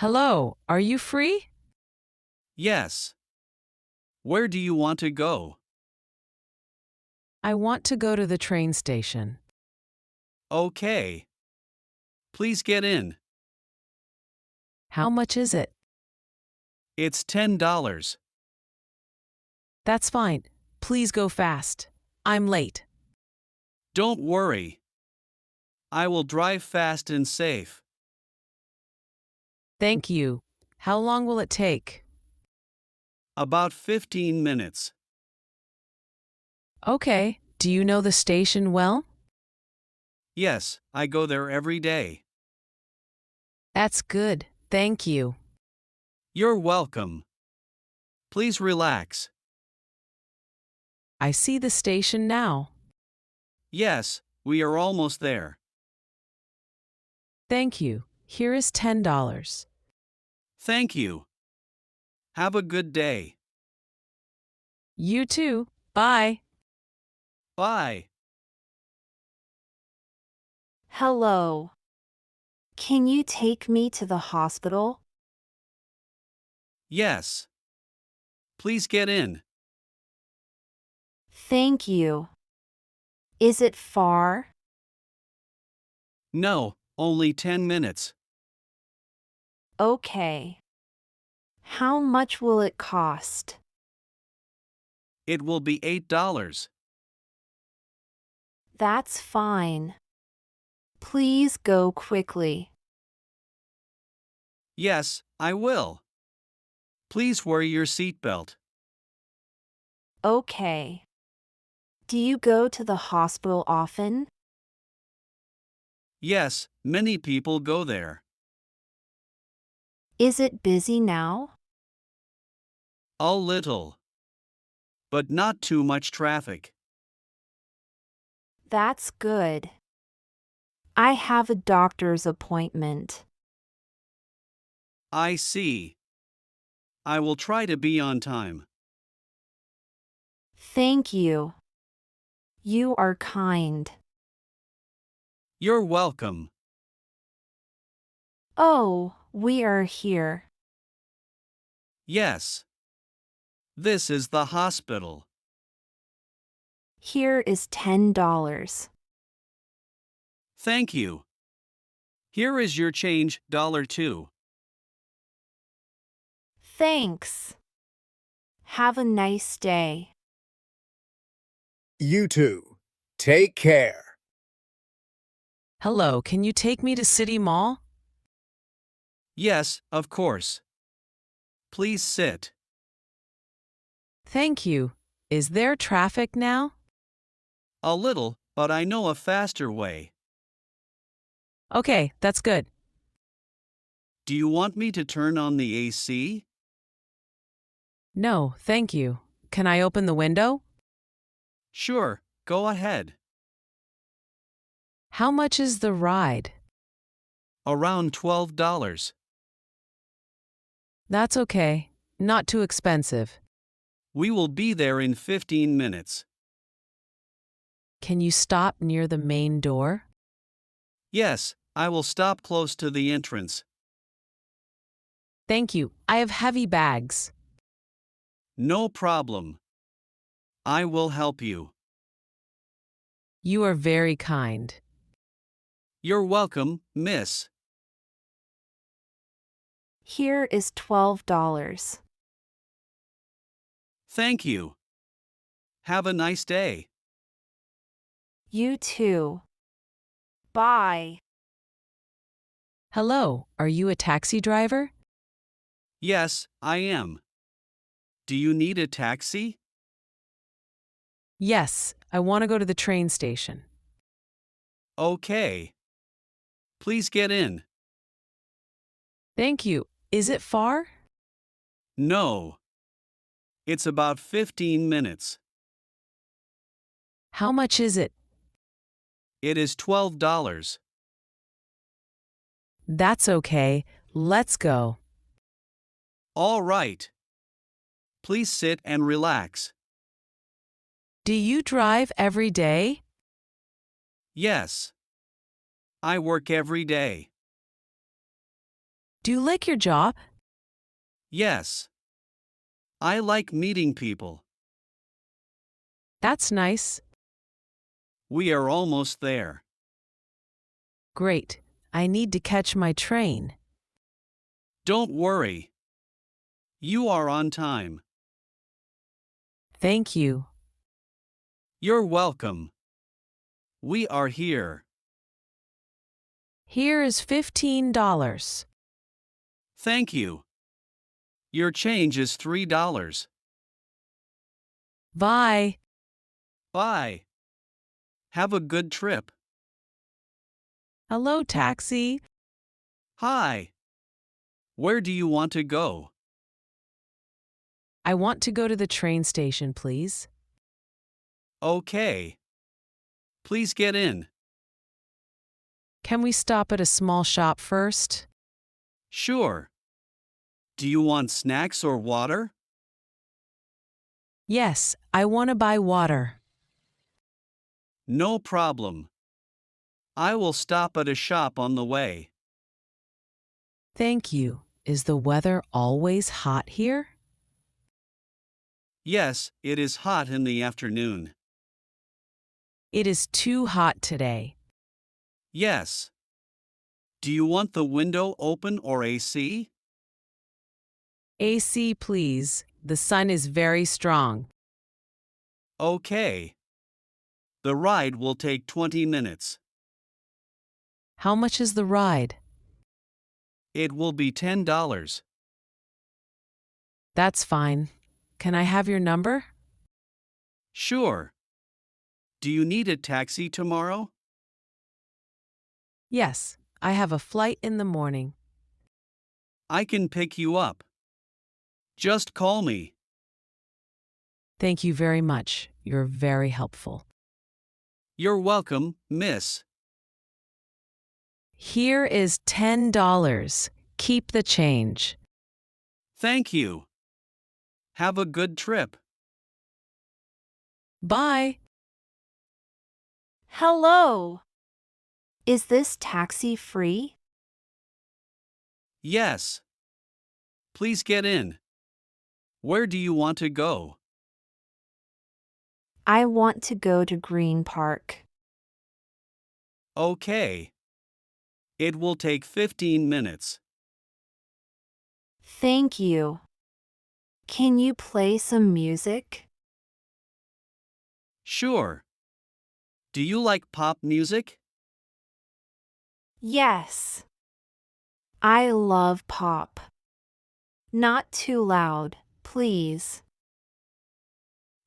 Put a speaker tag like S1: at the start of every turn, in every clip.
S1: Hello, are you free?
S2: Yes. Where do you want to go?
S1: I want to go to the train station.
S2: Okay. Please get in.
S1: How much is it?
S2: It's $10.
S1: That's fine. Please go fast. I'm late.
S2: Don't worry. I will drive fast and safe.
S1: Thank you. How long will it take?
S2: About 15 minutes.
S1: Okay. Do you know the station well?
S2: Yes, I go there every day.
S1: That's good. Thank you.
S2: You're welcome. Please relax.
S1: I see the station now.
S2: Yes, we are almost there.
S1: Thank you. Here is $10.
S2: Thank you. Have a good day.
S1: You too. Bye.
S2: Bye.
S3: Hello. Can you take me to the hospital?
S2: Yes. Please get in.
S3: Thank you. Is it far?
S2: No, only 10 minutes.
S3: Okay. How much will it cost?
S2: It will be $8.
S3: That's fine. Please go quickly.
S2: Yes, I will. Please wear your seatbelt.
S3: Okay. Do you go to the hospital often?
S2: Yes, many people go there.
S3: Is it busy now?
S2: A little. But not too much traffic.
S3: That's good. I have a doctor's appointment.
S2: I see. I will try to be on time.
S3: Thank you. You are kind.
S2: You're welcome.
S3: Oh, we are here.
S2: Yes. This is the hospital.
S3: Here is $10.
S2: Thank you. Here is your change, $2.
S3: Thanks. Have a nice day.
S4: You too. Take care.
S1: Hello, can you take me to City Mall?
S2: Yes, of course. Please sit.
S1: Thank you. Is there traffic now?
S2: A little, but I know a faster way.
S1: Okay, that's good.
S2: Do you want me to turn on the AC?
S1: No, thank you. Can I open the window?
S2: Sure, go ahead.
S1: How much is the ride?
S2: Around $12.
S1: That's okay. Not too expensive.
S2: We will be there in 15 minutes.
S1: Can you stop near the main door?
S2: Yes, I will stop close to the entrance.
S1: Thank you. I have heavy bags.
S2: No problem. I will help you.
S1: You are very kind.
S2: You're welcome, miss.
S3: Here is $12.
S2: Thank you. Have a nice day.
S3: You too. Bye.
S1: Hello, are you a taxi driver?
S2: Yes, I am. Do you need a taxi?
S1: Yes, I want to go to the train station.
S2: Okay. Please get in.
S1: Thank you. Is it far?
S2: No. It's about 15 minutes.
S1: How much is it?
S2: It is $12.
S1: That's okay. Let's go.
S2: All right. Please sit and relax.
S1: Do you drive every day?
S2: Yes. I work every day.
S1: Do you like your job?
S2: Yes. I like meeting people.
S1: That's nice.
S2: We are almost there.
S1: Great. I need to catch my train.
S2: Don't worry. You are on time.
S1: Thank you.
S2: You're welcome. We are here.
S1: Here is $15.
S2: Thank you. Your change is $3.
S1: Bye.
S2: Bye. Have a good trip.
S1: Hello, taxi.
S2: Hi. Where do you want to go?
S1: I want to go to the train station, please.
S2: Okay. Please get in.
S1: Can we stop at a small shop first?
S2: Sure. Do you want snacks or water?
S1: Yes, I want to buy water.
S2: No problem. I will stop at a shop on the way.
S1: Thank you. Is the weather always hot here?
S2: Yes, it is hot in the afternoon.
S1: It is too hot today.
S2: Yes. Do you want the window open or AC?
S1: AC, please. The sun is very strong.
S2: Okay. The ride will take 20 minutes.
S1: How much is the ride?
S2: It will be $10.
S1: That's fine. Can I have your number?
S2: Sure. Do you need a taxi tomorrow?
S1: Yes, I have a flight in the morning.
S2: I can pick you up. Just call me.
S1: Thank you very much. You're very helpful.
S2: You're welcome, miss.
S1: Here is $10. Keep the change.
S2: Thank you. Have a good trip.
S1: Bye.
S3: Hello. Is this taxi free?
S2: Yes. Please get in. Where do you want to go?
S3: I want to go to Green Park.
S2: Okay. It will take 15 minutes.
S3: Thank you. Can you play some music?
S2: Sure. Do you like pop music?
S3: Yes. I love pop. Not too loud, please.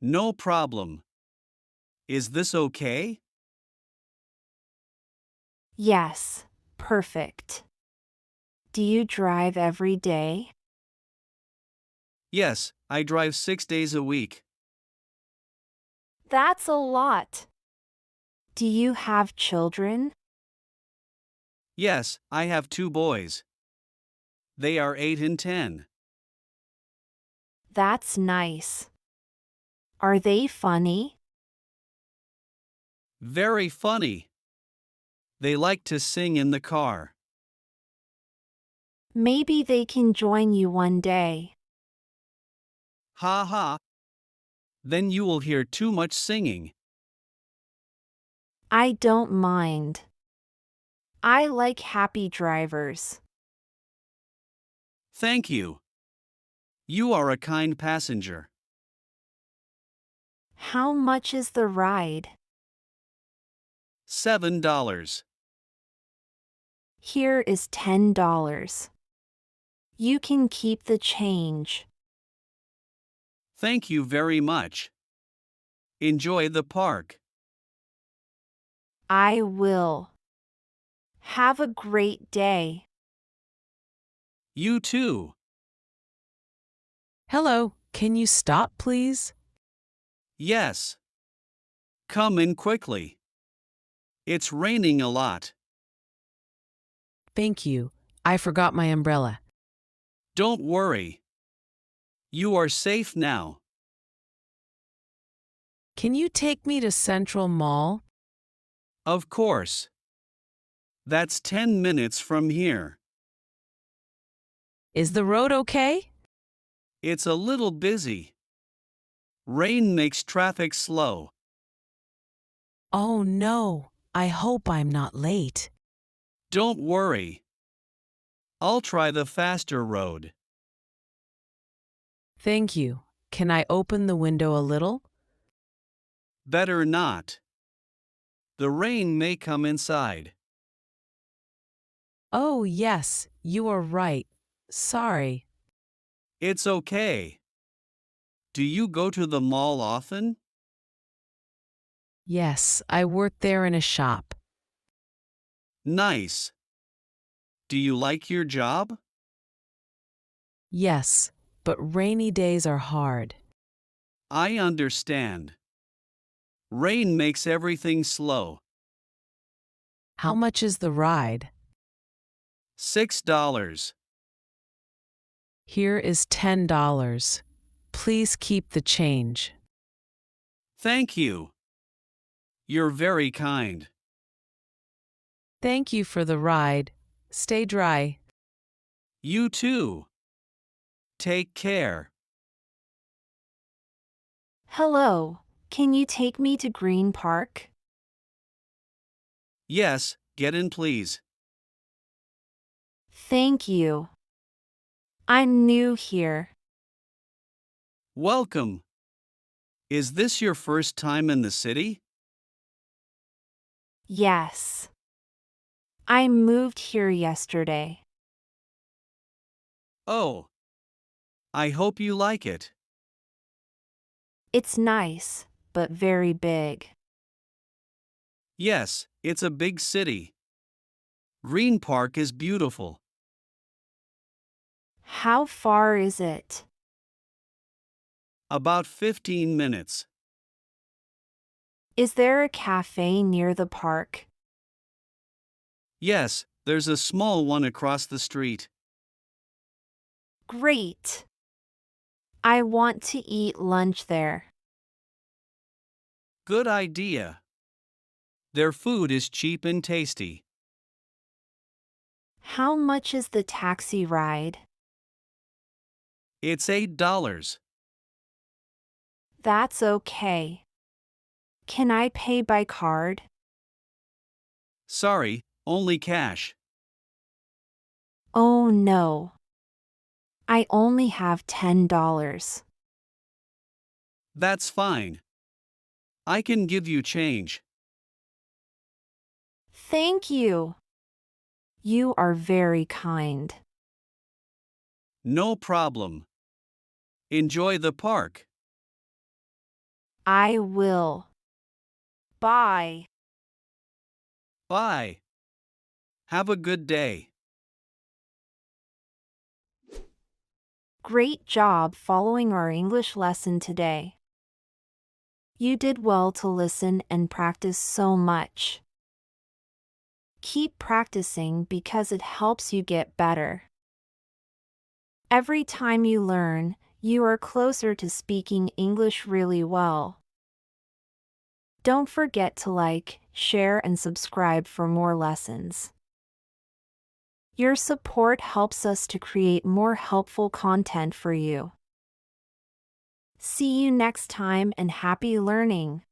S2: No problem. Is this okay?
S3: Yes, perfect. Do you drive every day?
S2: Yes, I drive 6 days a week.
S3: That's a lot. Do you have children?
S2: Yes, I have 2 boys. They are 8 and 10.
S3: That's nice. Are they funny?
S2: Very funny. They like to sing in the car.
S3: Maybe they can join you one day.
S2: Ha ha. Then you will hear too much singing.
S3: I don't mind. I like happy drivers.
S2: Thank you. You are a kind passenger.
S3: How much is the ride?
S2: $7.
S3: Here is $10. You can keep the change.
S2: Thank you very much. Enjoy the park.
S3: I will. Have a great day.
S2: You too.
S1: Hello, can you stop, please?
S2: Yes. Come in quickly. It's raining a lot.
S1: Thank you. I forgot my umbrella.
S2: Don't worry. You are safe now.
S1: Can you take me to Central Mall?
S2: Of course. That's 10 minutes from here.
S1: Is the road okay?
S2: It's a little busy. Rain makes traffic slow.
S1: Oh no, I hope I'm not late.
S2: Don't worry. I'll try the faster road.
S1: Thank you. Can I open the window a little?
S2: Better not. The rain may come inside.
S1: Oh, yes, you are right. Sorry.
S2: It's okay. Do you go to the mall often?
S1: Yes, I work there in a shop.
S2: Nice. Do you like your job?
S1: Yes, but rainy days are hard.
S2: I understand. Rain makes everything slow.
S1: How much is the ride?
S2: $6.
S1: Here is $10. Please keep the change.
S2: Thank you. You're very kind.
S1: Thank you for the ride. Stay dry.
S2: You too. Take care.
S3: Hello, can you take me to Green Park?
S2: Yes, get in please.
S3: Thank you. I'm new here.
S2: Welcome. Is this your first time in the city?
S3: Yes. I moved here yesterday.
S2: Oh. I hope you like it.
S3: It's nice, but very big.
S2: Yes, it's a big city. Green Park is beautiful.
S3: How far is it?
S2: About 15 minutes.
S3: Is there a cafe near the park?
S2: Yes, there's a small one across the street.
S3: Great. I want to eat lunch there.
S2: Good idea. Their food is cheap and tasty.
S3: How much is the taxi ride?
S2: It's $8.
S3: That's okay. Can I pay by card?
S2: Sorry, only cash.
S3: Oh no. I only have $10.
S2: That's fine. I can give you change.
S3: Thank you. You are very kind.
S2: No problem. Enjoy the park.
S3: I will. Bye.
S2: Bye. Have a good day.
S3: Great job following our English lesson today. You did well to listen and practice so much. Keep practicing because it helps you get better. Every time you learn, you are closer to speaking English really well. Don't forget to like, share, and subscribe for more lessons. Your support helps us to create more helpful content for you. See you next time and happy learning!